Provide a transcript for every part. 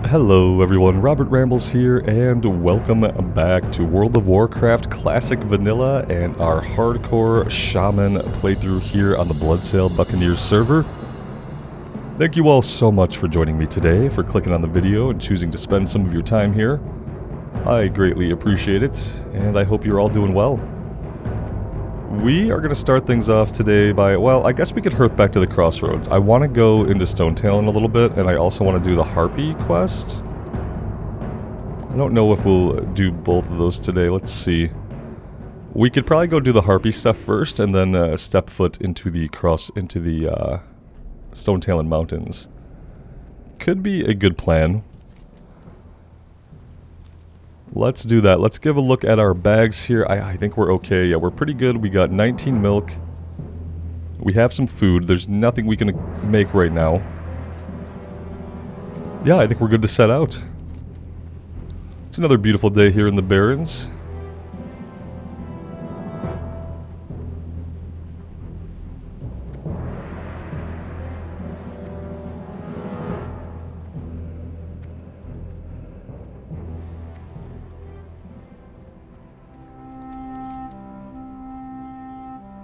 Hello everyone, Robert Rambles here, and welcome back to World of Warcraft Classic Vanilla and our hardcore Shaman playthrough here on the Bloodsail Buccaneers server. Thank you all so much for joining me today, for clicking on the video and choosing to spend some of your time here. I greatly appreciate it, and I hope you're all doing well. We are going to start things off today by, well, I guess we could hearth back to the crossroads. I want to go into Stonetalon a little bit, and I also want to do the harpy quest. I don't know if we'll do both of those today. Let's see. We could probably go do the harpy stuff first, and then step foot into the Stonetalon Mountains. Could be a good plan. Let's do that. Let's give a look at our bags here. I think we're okay. Yeah, we're pretty good. We got 19 milk. We have some food. There's nothing we can make right now. Yeah, I think we're good to set out. It's another beautiful day here in the Barrens.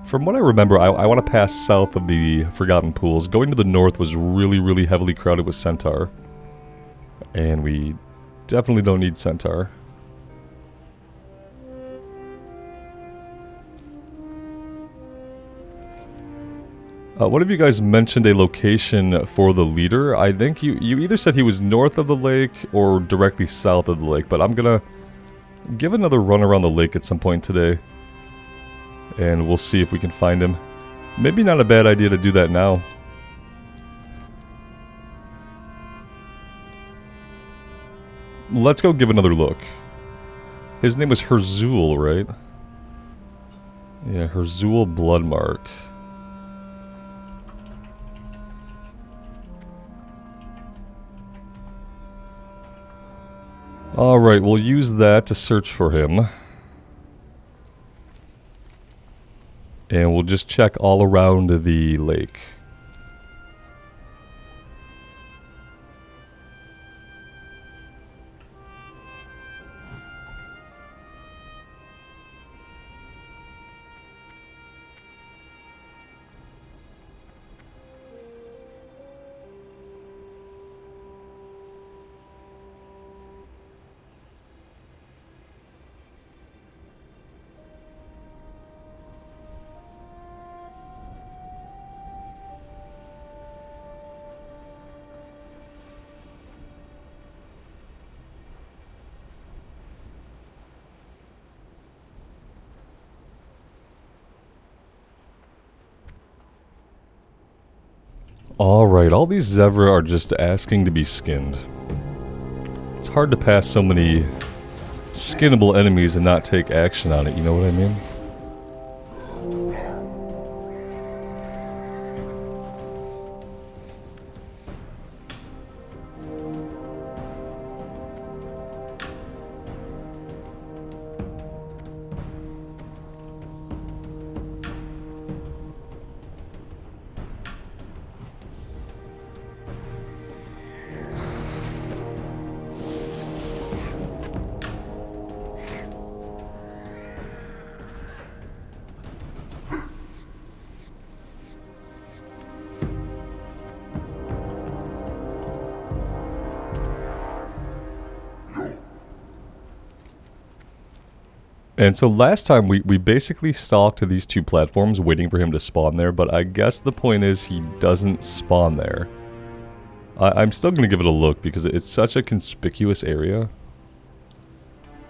From what I remember, I want to pass south of the Forgotten Pools. Going to the north was really heavily crowded with Centaur. And we definitely don't need Centaur. One of you guys mentioned a location for the leader. I think you either said he was north of the lake or directly south of the lake. But I'm going to give another run around the lake at some point today. And we'll see if we can find him. Maybe not a bad idea to do that now. Let's go give another look. His name was Herzuul, right? Yeah, Herzuul Bloodmark. Alright, we'll use that to search for him. And we'll just check all around the lake. Alright, all these Zevra are just asking to be skinned. It's hard to pass so many skinnable enemies and not take action on it, you know what I mean? And so last time we basically stalked to these two platforms waiting for him to spawn there, but I guess the point is he doesn't spawn there. I'm still going to give it a look because it's such a conspicuous area.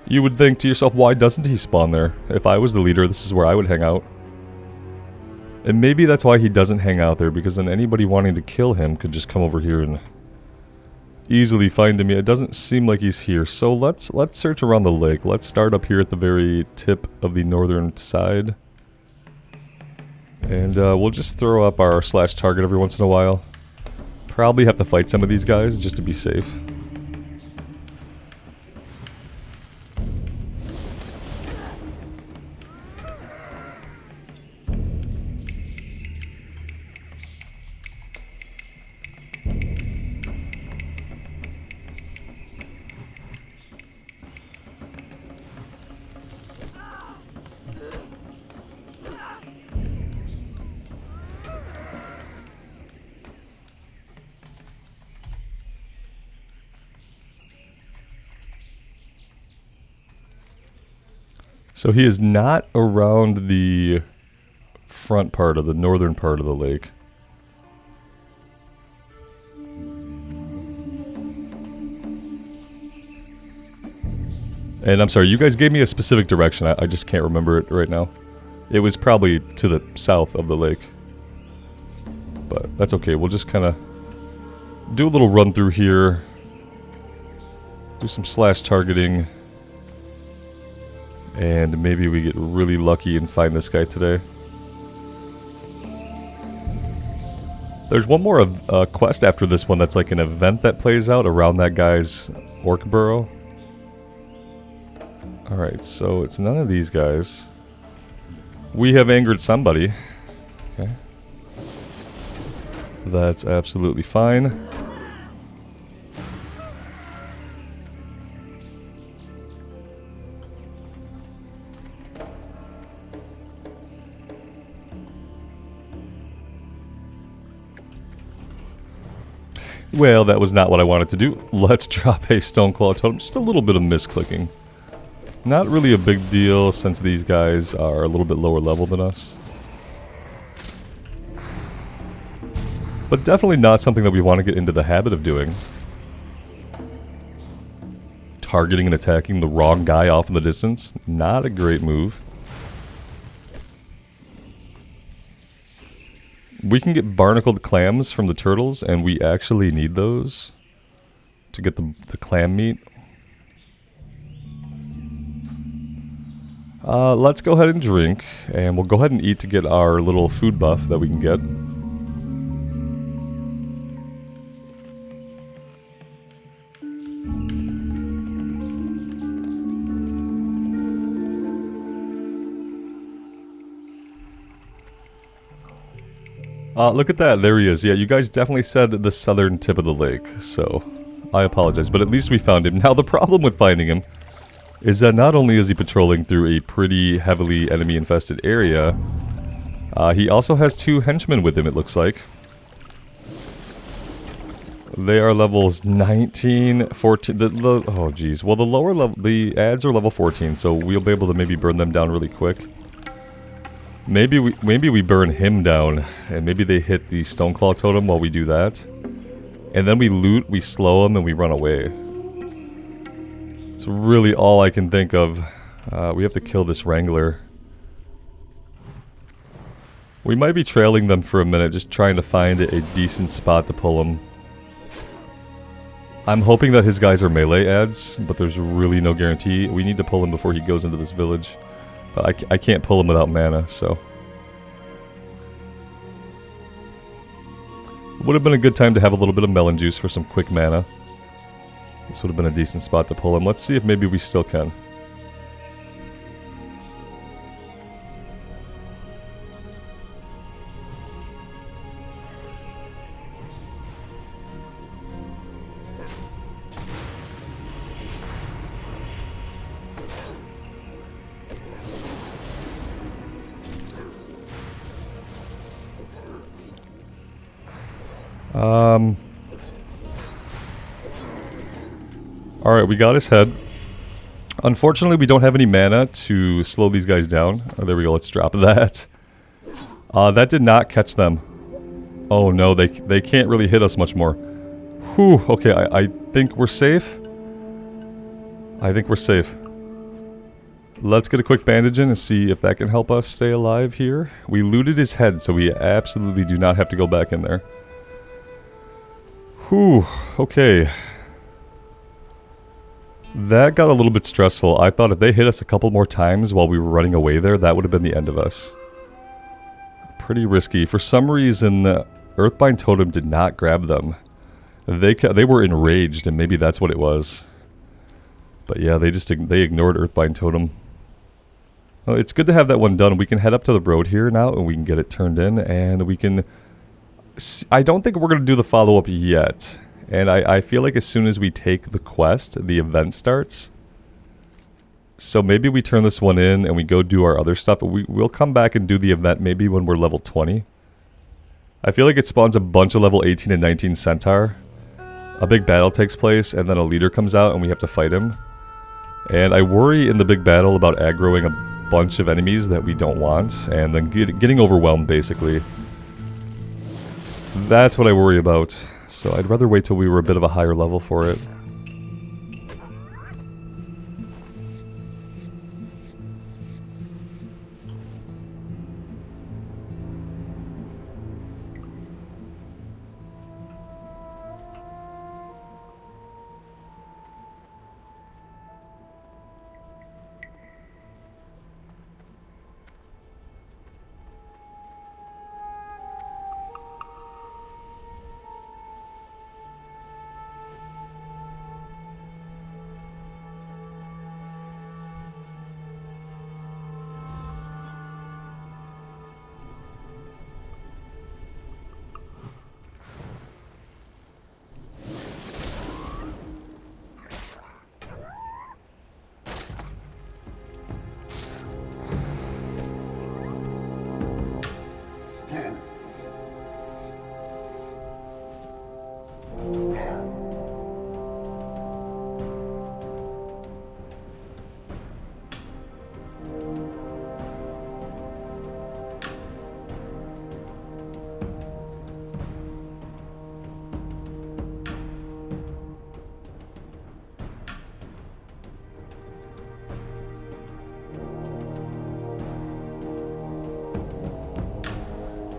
You would think to yourself, why doesn't he spawn there? If I was the leader, this is where I would hang out. And maybe that's why he doesn't hang out there, because then anybody wanting to kill him could just come over here and easily find him. It doesn't seem like he's here, so let's search around the lake. Let's start up here at the very tip of the northern side, and we'll just throw up our slash target every once in a while. Probably have to fight some of these guys just to be safe. So he is not around the front part of the northern part of the lake. And I'm sorry, you guys gave me a specific direction. I just can't remember it right now. It was probably to the south of the lake. But that's okay. We'll just kind of do a little run through here. Do some slash targeting. And maybe we get really lucky and find this guy today. There's one more quest after this one that's like an event that plays out around that guy's orc burrow. Alright, so it's none of these guys. We have angered somebody. Okay. That's absolutely fine. Well, that was not what I wanted to do. Let's drop a Stoneclaw Totem. Just a little bit of misclicking. Not really a big deal since these guys are a little bit lower level than us. But definitely not something that we want to get into the habit of doing. Targeting and attacking the wrong guy off in the distance. Not a great move. We can get barnacled clams from the turtles, and we actually need those to get the clam meat. Let's go ahead and drink, and we'll go ahead and eat to get our little food buff that we can get. Look at that, there he is. Yeah, you guys definitely said the southern tip of the lake, so I apologize, but at least we found him. Now the problem with finding him is that not only is he patrolling through a pretty heavily enemy-infested area, he also has 2 henchmen with him, it looks like. They are levels 19, 14, oh geez. Well, the lower level, the ads are level 14, so we'll be able to maybe burn them down really quick. Maybe we burn him down, and maybe they hit the Stoneclaw Totem while we do that. And then we loot, we slow them, and we run away. It's really all I can think of. We have to kill this Wrangler. We might be trailing them for a minute, just trying to find a decent spot to pull them. I'm hoping that his guys are melee ads, but there's really no guarantee. We need to pull him before he goes into this village. But I can't pull him without mana, so. Would have been a good time to have a little bit of melon juice for some quick mana. This would have been a decent spot to pull him. Let's see if maybe we still can. Alright, we got his head. Unfortunately, we don't have any mana to slow these guys down. Oh, there we go, let's drop that. That did not catch them. Oh no, they can't really hit us much more. Whew, okay, I think we're safe. I think we're safe. Let's get a quick bandage in and see if that can help us stay alive here. We looted his head, so we absolutely do not have to go back in there. Whew, okay. That got a little bit stressful. I thought if they hit us a couple more times while we were running away there, that would have been the end of us. Pretty risky. For some reason, the Earthbind Totem did not grab them. They were enraged, and maybe that's what it was. But yeah, they ignored Earthbind Totem. Well, it's good to have that one done. We can head up to the road here now, and we can get it turned in, and we can... I don't think we're going to do the follow-up yet. And I feel like as soon as we take the quest, the event starts. So maybe we turn this one in and we go do our other stuff. We'll come back and do the event maybe when we're level 20. I feel like it spawns a bunch of level 18 and 19 Centaur. A big battle takes place and then a leader comes out and we have to fight him. And I worry in the big battle about aggroing bunch of enemies that we don't want, and then getting overwhelmed, basically. That's what I worry about. So I'd rather wait till we were a bit of a higher level for it.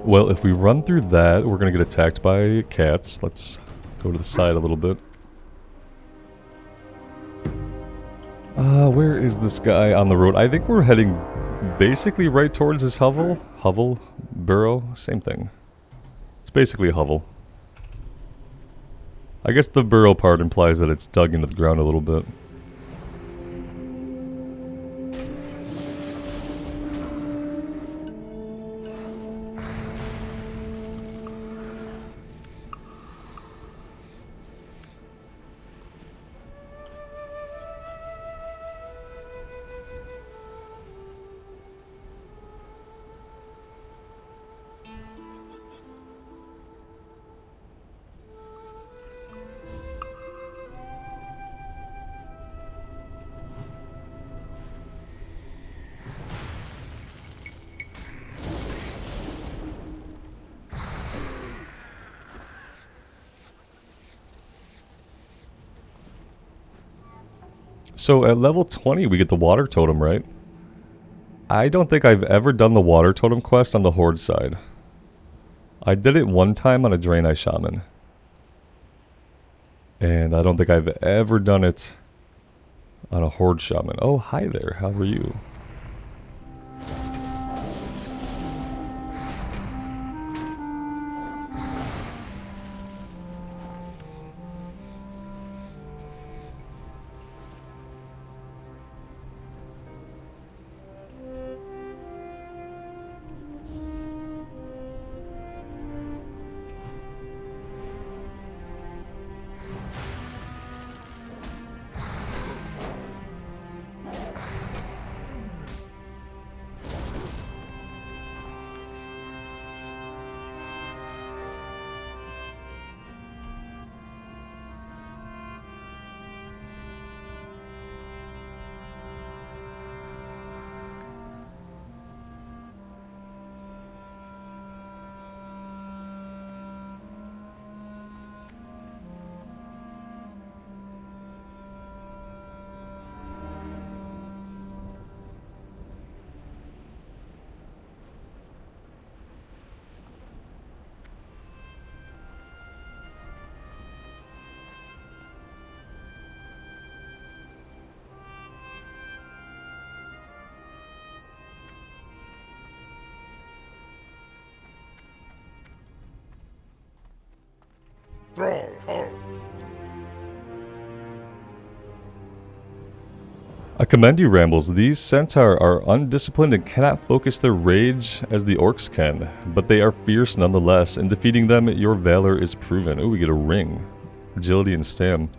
Well, if we run through that, we're going to get attacked by cats. Let's go to the side a little bit. Where is this guy on the road? I think we're heading basically right towards his hovel. Hovel, burrow, same thing. It's basically a hovel. I guess the burrow part implies that it's dug into the ground a little bit. So at level 20 we get the water totem, right? I don't think I've ever done the water totem quest on the Horde side. I did it one time on a Draenei Shaman. And I don't think I've ever done it on a Horde Shaman. Oh, hi there. How are you? I commend you, Rambles. These centaur are undisciplined and cannot focus their rage as the orcs can, but they are fierce nonetheless. In defeating them, your valor is proven. Oh, we get a ring. Agility and stam.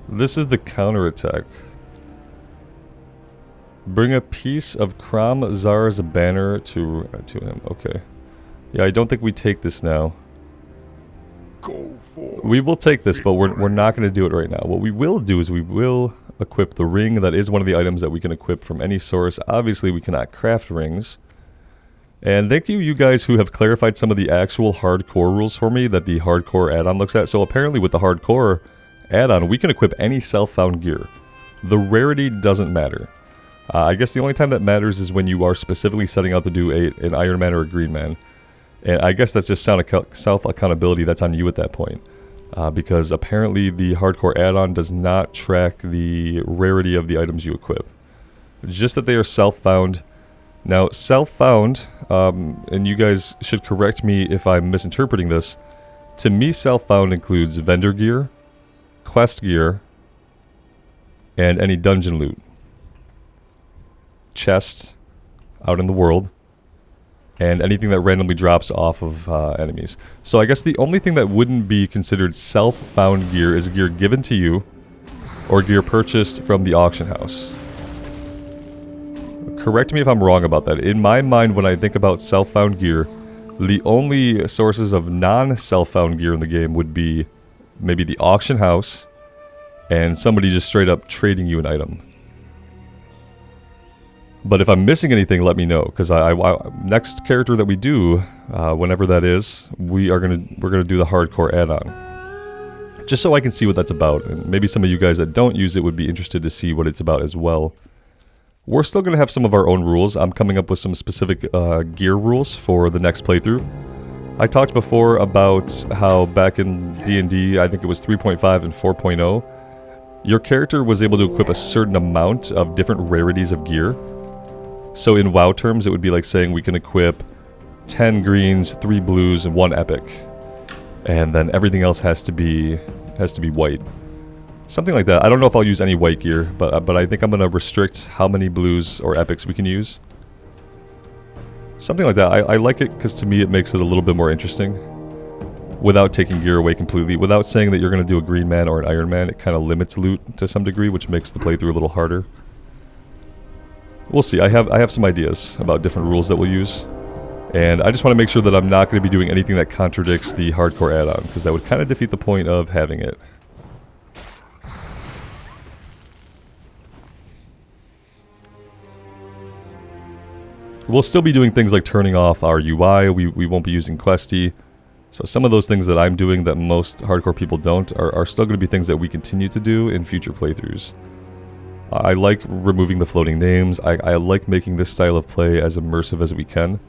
This is the counterattack. Bring a piece of Clam Zar's banner to him. Okay. Yeah, I don't think we take this now. Go for We will take this, but we're not going to do it right now. What we will do is we will equip the ring. That is one of the items that we can equip from any source. Obviously, we cannot craft rings. And thank you guys who have clarified some of the actual hardcore rules for me that the hardcore add-on looks at. So apparently with the hardcore add-on, we can equip any self-found gear. The rarity doesn't matter. I guess the only time that matters is when you are specifically setting out to do an Iron Man or a Green Man. And I guess that's just self-accountability. That's on you at that point. Because apparently the hardcore add-on does not track the rarity of the items you equip. It's just that they are self-found. Now, self-found, and you guys should correct me if I'm misinterpreting this, to me self-found includes vendor gear, quest gear, and any dungeon loot. Chests out in the world, and anything that randomly drops off of enemies. So I guess the only thing that wouldn't be considered self-found gear is gear given to you, or gear purchased from the auction house. Correct me if I'm wrong about that. In my mind, when I think about self-found gear, the only sources of non-self-found gear in the game would be maybe the auction house and somebody just straight up trading you an item. But if I'm missing anything, let me know, because next character that we do, whenever that is, we're gonna do the hardcore add-on, just so I can see what that's about, and maybe some of you guys that don't use it would be interested to see what it's about as well. We're still going to have some of our own rules. I'm coming up with some specific gear rules for the next playthrough. I talked before about how back in D&D, I think it was 3.5 and 4.0, your character was able to equip a certain amount of different rarities of gear. So in WoW terms, it would be like saying we can equip 10 greens, 3 blues, and 1 epic. And then everything else has to be white. Something like that. I don't know if I'll use any white gear, but I think I'm going to restrict how many blues or epics we can use. Something like that. I like it because to me it makes it a little bit more interesting. Without taking gear away completely. Without saying that you're going to do a Green Man or an Iron Man, it kind of limits loot to some degree, which makes the playthrough a little harder. We'll see. I have some ideas about different rules that we'll use. And I just want to make sure that I'm not going to be doing anything that contradicts the hardcore add-on, because that would kind of defeat the point of having it. We'll still be doing things like turning off our UI, we won't be using Questy. So some of those things that I'm doing that most hardcore people don't are still going to be things that we continue to do in future playthroughs. I like removing the floating names, I like making this style of play as immersive as we can.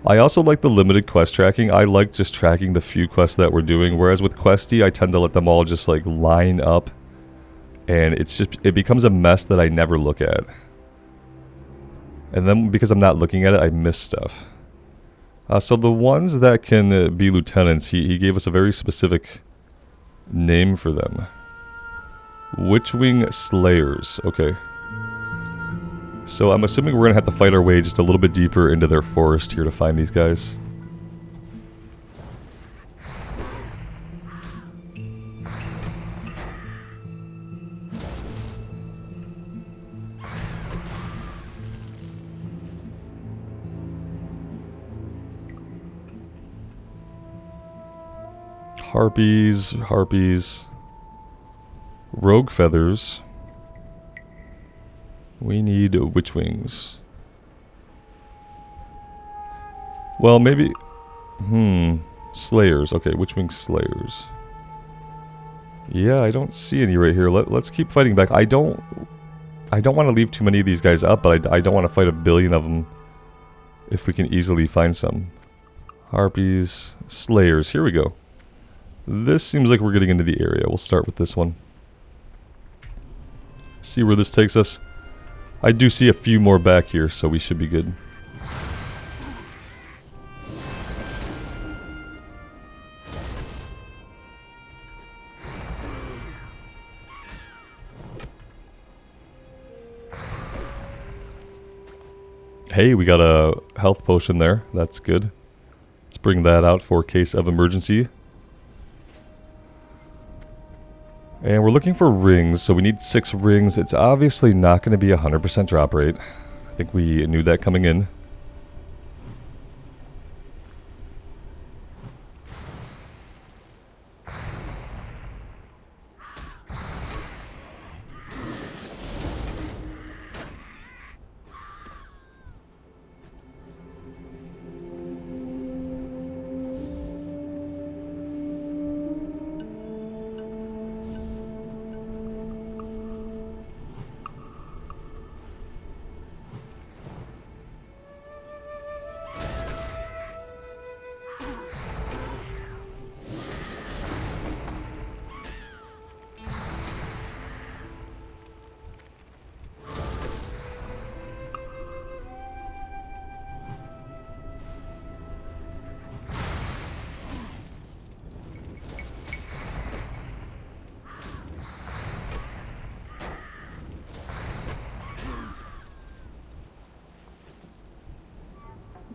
I also like the limited quest tracking. I like just tracking the few quests that we're doing, whereas with Questy I tend to let them all just like line up. And it becomes a mess that I never look at. And then, because I'm not looking at it, I miss stuff. So the ones that can be lieutenants, he gave us a very specific name for them. Witchwing Slayers. Okay. So I'm assuming we're going to have to fight our way just a little bit deeper into their forest here to find these guys. Harpies, rogue feathers. We need witchwings. Well, maybe... Slayers. Okay, witchwing slayers. Yeah, I don't see any right here. Let's keep fighting back. I don't want to leave too many of these guys up, but I don't want to fight a billion of them if we can easily find some. Harpies, slayers. Here we go. This seems like we're getting into the area. We'll start with this one. See where this takes us. I do see a few more back here, so we should be good. Hey, we got a health potion there. That's good. Let's bring that out for a case of emergency. And we're looking for rings, so we need 6 rings. It's obviously not going to be 100% drop rate. I think we knew that coming in.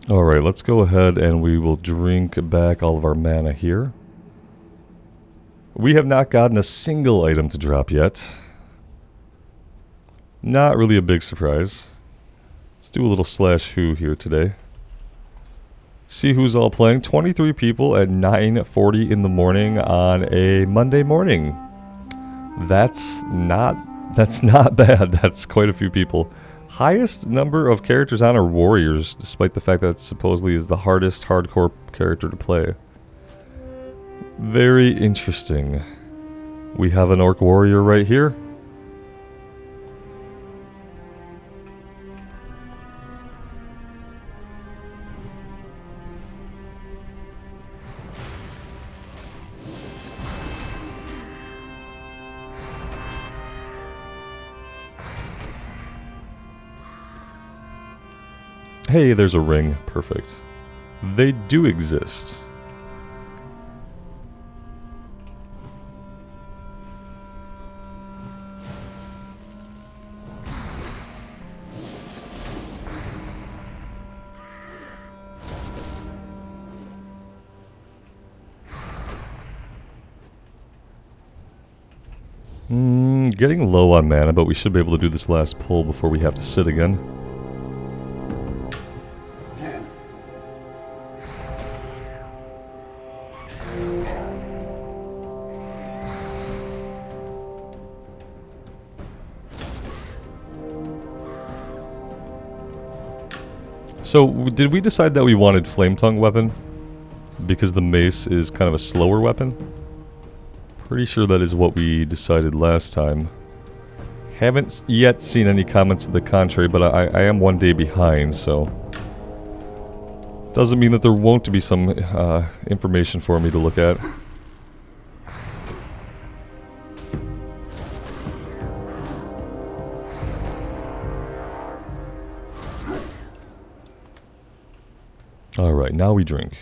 Alright, let's go ahead and we will drink back all of our mana here. We have not gotten a single item to drop yet. Not really a big surprise. Let's do a little /who here today. See who's all playing. 23 people at 9:40 in the morning on a Monday morning. That's not bad. That's quite a few people. Highest number of characters on are warriors, despite the fact that supposedly is the hardest hardcore character to play. Very interesting. We have an orc warrior right here. Hey, there's a ring. Perfect. They do exist. Getting low on mana, but we should be able to do this last pull before we have to sit again. So, did we decide that we wanted Flame Tongue weapon? Because the mace is kind of a slower weapon? Pretty sure that is what we decided last time. Haven't yet seen any comments to the contrary, but I am 1 day behind, so... Doesn't mean that there won't be some information for me to look at. Alright, now we drink.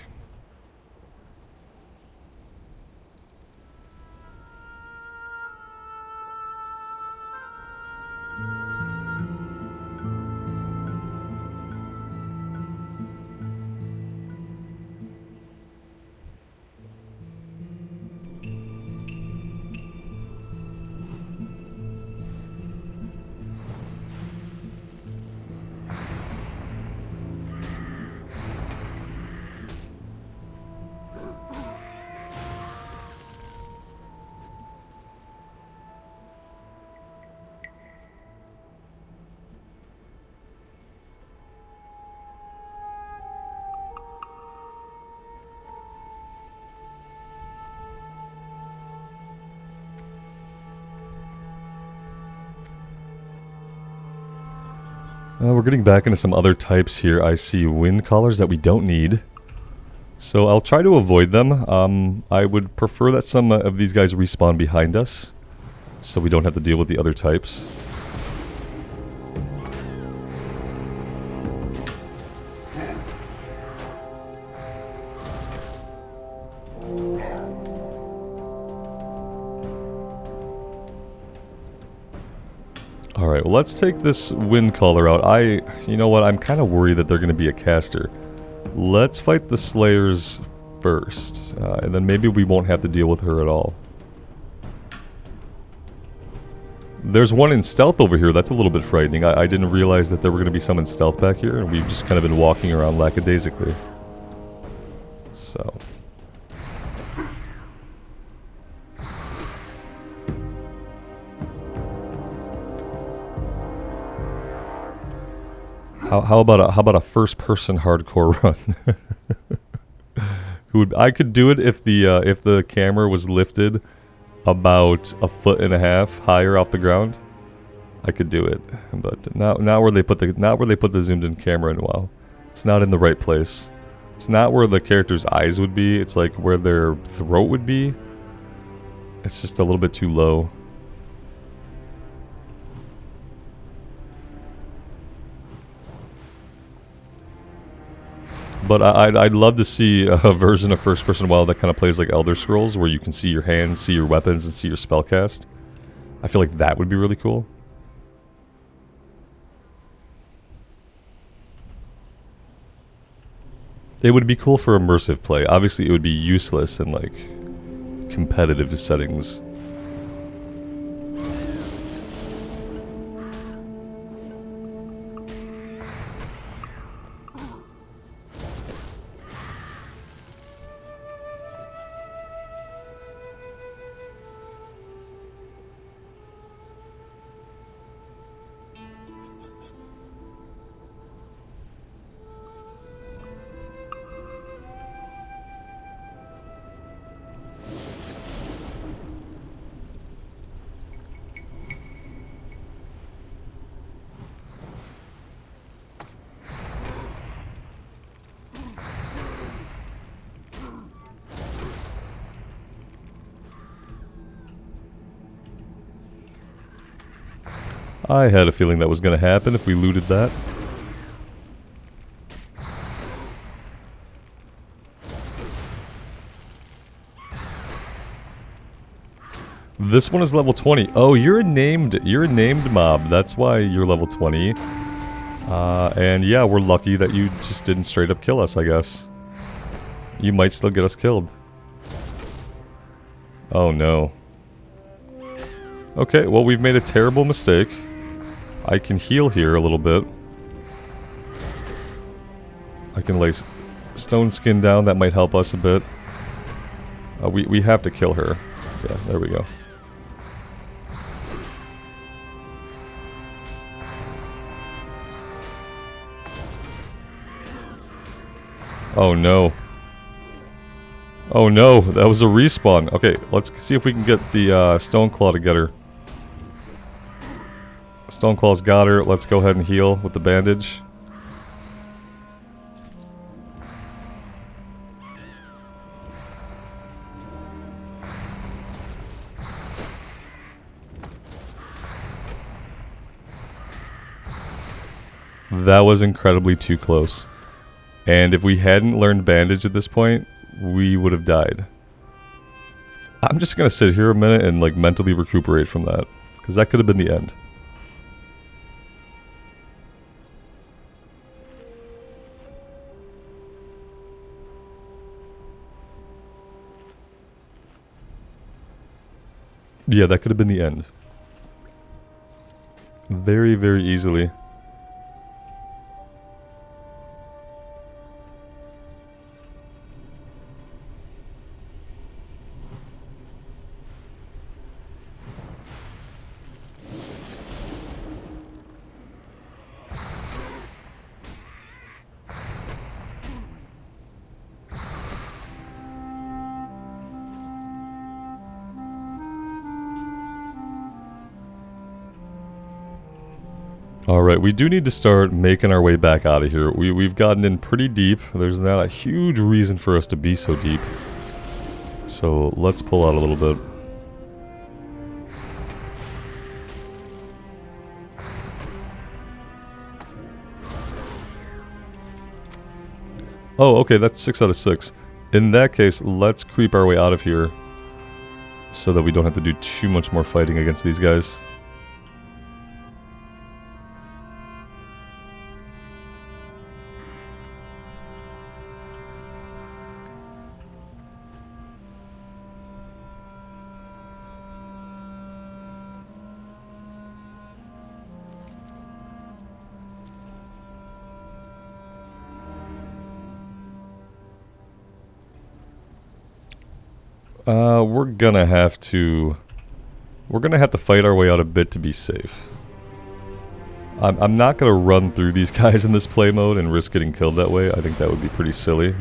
We're getting back into some other types here. I see wind callers that we don't need. So I'll try to avoid them. I would prefer that some of these guys respawn behind us, so we don't have to deal with the other types. Alright, well let's take this wind caller out. You know what, I'm kind of worried that they're going to be a caster. Let's fight the Slayers first, and then maybe we won't have to deal with her at all. There's one in stealth over here, that's a little bit frightening. I didn't realize that there were going to be some in stealth back here, and we've just kind of been walking around lackadaisically. So... How about a first-person hardcore run? I could do it if the camera was lifted about 1.5 feet higher off the ground. I could do it, but not where they put the zoomed-in camera in. Wow, it's not in the right place. It's not where the character's eyes would be. It's like where their throat would be. It's just a little bit too low. But I'd love to see a version of first-person WoW that kind of plays like Elder Scrolls, where you can see your hands, see your weapons, and see your spellcast. I feel like that would be really cool. It would be cool for immersive play. Obviously, it would be useless in, like, competitive settings. I had a feeling that was going to happen if we looted that. This one is level 20. Oh, you're a named mob. That's why you're level 20. And yeah, we're lucky that you just didn't straight up kill us, I guess. You might still get us killed. Oh no. Okay, well, we've made a terrible mistake. I can heal here a little bit. I can lay stone skin down. That might help us a bit. We have to kill her. Yeah, there we go. Oh no. Oh no, that was a respawn. Okay, let's see if we can get the Stone Claw to get her. Stone Claw's got her. Let's go ahead and heal with the bandage. That was incredibly too close. And if we hadn't learned bandage at this point, we would have died. I'm just gonna sit here a minute and like mentally recuperate from that, because that could have been the end. Yeah, that could have been the end. Very, very easily. Alright, we do need to start making our way back out of here. We've gotten in pretty deep. There's not a huge reason for us to be so deep. So let's pull out a little bit. Oh, okay, that's 6 out of 6. In that case, let's creep our way out of here so that we don't have to do too much more fighting against these guys. We're gonna have to fight our way out a bit to be safe. I'm not gonna run through these guys in this play mode and risk getting killed that way. I think that would be pretty silly.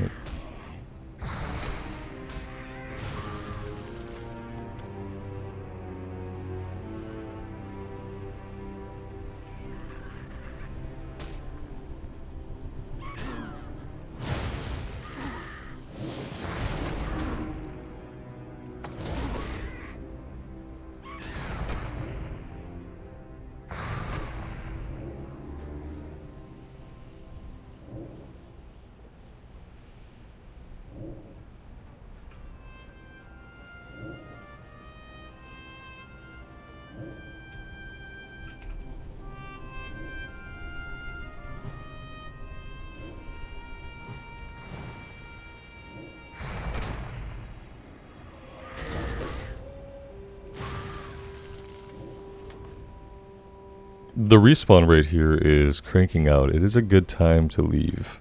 The respawn rate here is cranking out. It is a good time to leave.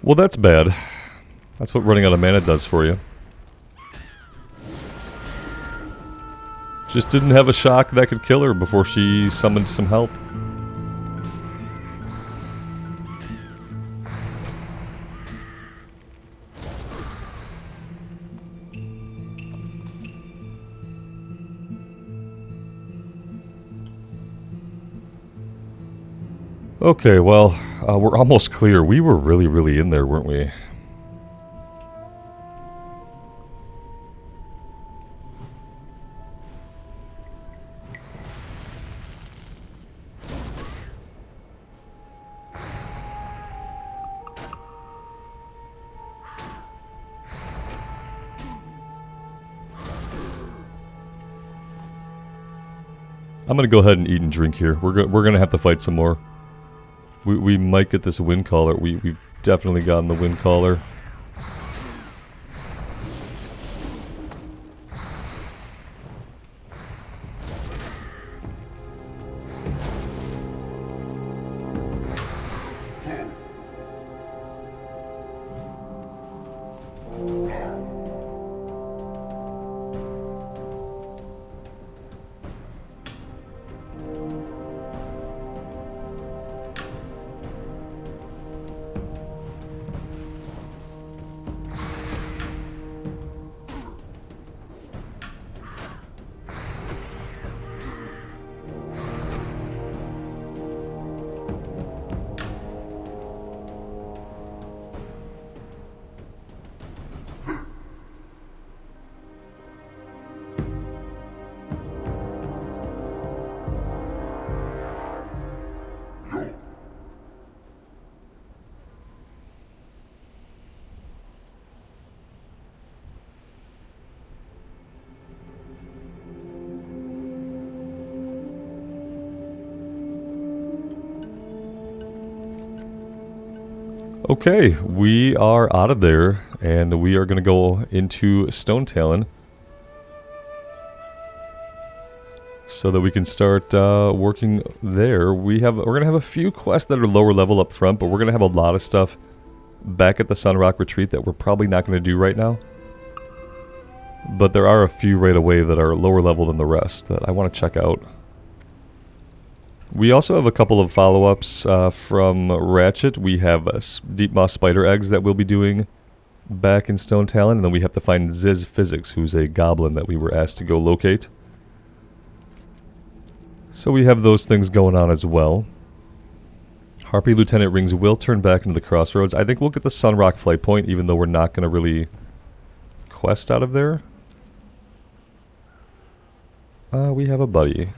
Well, that's bad. That's what running out of mana does for you. Just didn't have a shock that could kill her before she summoned some help. Okay, well, we're almost clear. We were really in there, weren't we? I'm gonna go ahead and eat and drink here. We're gonna have to fight some more. We might get this wind caller. We've definitely gotten the wind caller. Okay, we are out of there, and we are going to go into Stonetalon so that we can start working there. We're going to have a few quests that are lower level up front, but we're going to have a lot of stuff back at the Sunrock Retreat that we're probably not going to do right now. But there are a few right away that are lower level than the rest that I want to check out. We also have a couple of follow-ups from Ratchet. We have Deep Moss Spider Eggs that we'll be doing back in Stonetalon, and then we have to find Ziz Physics, who's a goblin that we were asked to go locate. So we have those things going on as well. Harpy Lieutenant Rings will turn back into the Crossroads. I think we'll get the Sunrock Flight Point, even though we're not going to really quest out of there. We have a buddy.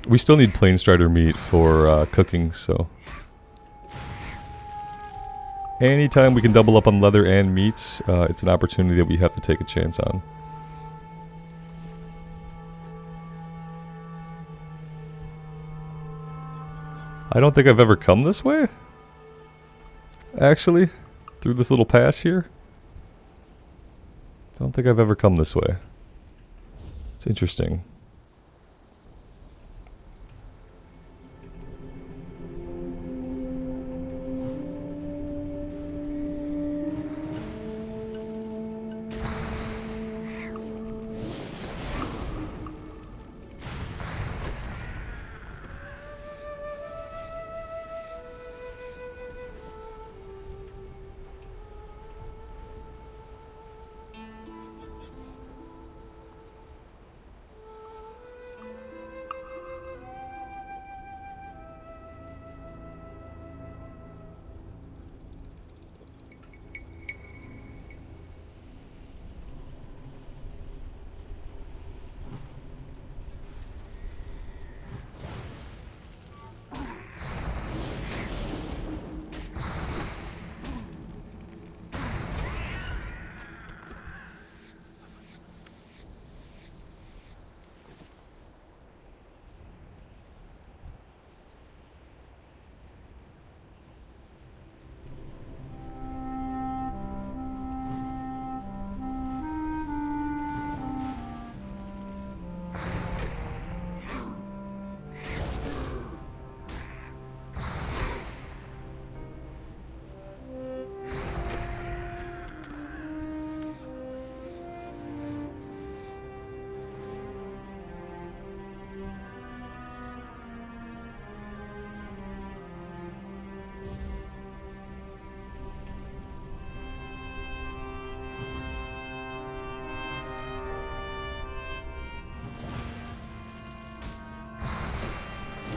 We still need Planestrider meat for cooking, so... anytime we can double up on leather and meat, it's an opportunity that we have to take a chance on. I don't think I've ever come this way, actually, through this little pass here. Don't think I've ever come this way. It's interesting.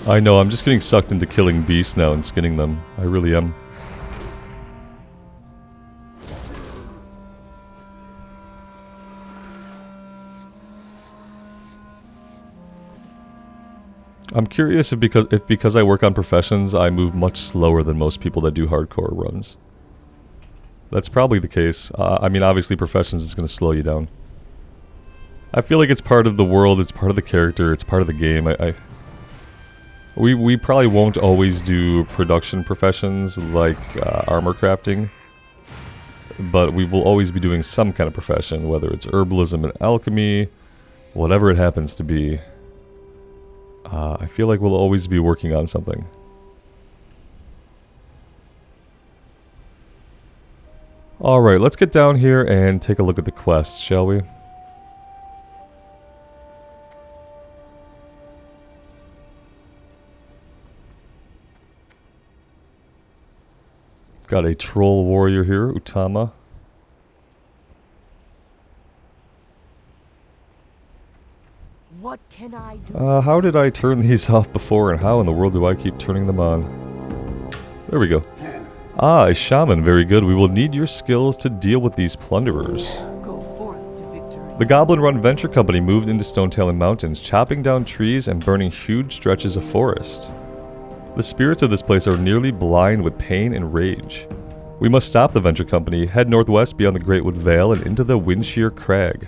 I know, I'm just getting sucked into killing beasts now and skinning them. I really am. I'm curious if because I work on professions, I move much slower than most people that do hardcore runs. That's probably the case. I mean, obviously professions is going to slow you down. I feel like it's part of the world, it's part of the character, it's part of the game. We probably won't always do production professions like armor crafting, but we will always be doing some kind of profession, whether it's herbalism and alchemy, whatever it happens to be. I feel like we'll always be working on something. Alright, let's get down here and take a look at the quests, shall we? Got a troll warrior here, Utama. What can I do? How did I turn these off before, and how in the world do I keep turning them on? There we go. Ah, a shaman, very good. We will need your skills to deal with these plunderers. Go forth to victory. The Goblin-run venture company moved into Stonetalon Mountains, chopping down trees and burning huge stretches of forest. The spirits of this place are nearly blind with pain and rage. We must stop the venture company, head northwest beyond the Greatwood Vale and into the Windshear Crag.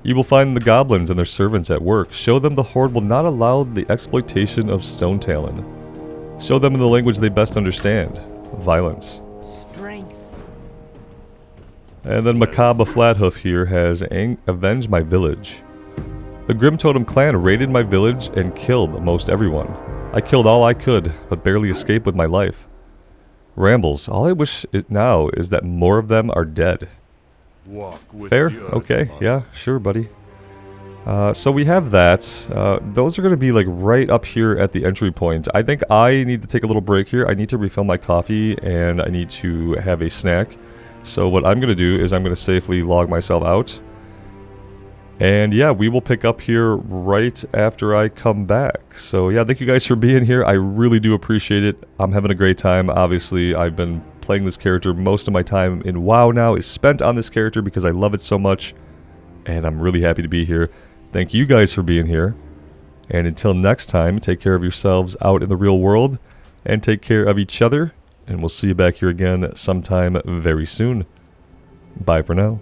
You will find the goblins and their servants at work. Show them the Horde will not allow the exploitation of Stonetalon. Show them in the language they best understand. Violence. Strength. And then Macabre Flathoof here has avenged my village. The Grim Totem clan raided my village and killed most everyone. I killed all I could, but barely escaped with my life. Rambles, all I wish now is that more of them are dead. Fair? Okay, yeah, sure, buddy. So we have that. Those are going to be like right up here at the entry point. I think I need to take a little break here. I need to refill my coffee and I need to have a snack. So what I'm going to do is I'm going to safely log myself out. And yeah, we will pick up here right after I come back. So yeah, thank you guys for being here. I really do appreciate it. I'm having a great time. Obviously, I've been playing this character. Most of my time in WoW now is spent on this character because I love it so much. And I'm really happy to be here. Thank you guys for being here. And until next time, take care of yourselves out in the real world. And take care of each other. And we'll see you back here again sometime very soon. Bye for now.